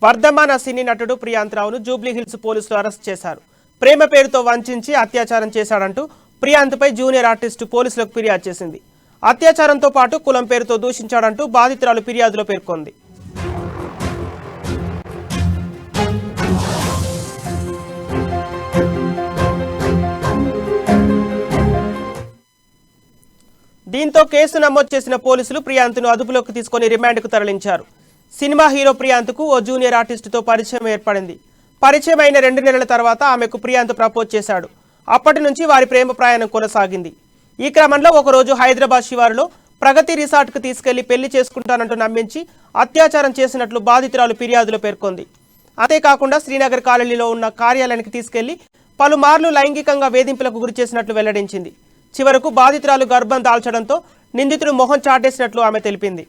వర్ధమాన సినీ నటుడు ప్రియాంతరావును జూబ్లీహిల్స్ పోలీసులు అరెస్ట్ చేశారు. ప్రేమ పేరుతో వంచించి అత్యాచారం చేశాడంటూ ప్రియాంత్పై జూనియర్ ఆర్టిస్టు పోలీసులకు ఫిర్యాదు చేసింది. అత్యాచారంతో పాటు కులం పేరుతో దూషించాడంటూ బాధితురాలు ఫిర్యాదులో పేర్కొంది. దీంతో కేసు నమోదు చేసిన పోలీసులు ప్రియాంత్ను అదుపులోకి తీసుకుని రిమాండ్కు తరలించారు. సినిమా హీరో ప్రియాంత్కు ఓ జూనియర్ ఆర్టిస్టుతో పరిచయం ఏర్పడింది. పరిచయం అయిన 2 నెలల తర్వాత ఆమెకు ప్రియాంత్ ప్రపోజ్ చేశాడు. అప్పటి నుంచి వారి ప్రేమ ప్రయాణం కొనసాగింది. ఈ క్రమంలో ఒకరోజు హైదరాబాద్ శివారులో ప్రగతి రిసార్ట్కు తీసుకెళ్లి పెళ్లి చేసుకుంటానంటూ నమ్మించి అత్యాచారం చేసినట్లు బాధితురాలు ఫిర్యాదులో పేర్కొంది. అంతేకాకుండా శ్రీనగర్ కాలనీలో ఉన్న కార్యాలయానికి తీసుకెళ్లి పలుమార్లు లైంగికంగా వేధింపులకు గురి చేసినట్లు వెల్లడించింది. చివరకు బాధితురాలు గర్భం దాల్చడంతో నిందితుడు మొహం చాటేసినట్లు ఆమె తెలిపింది.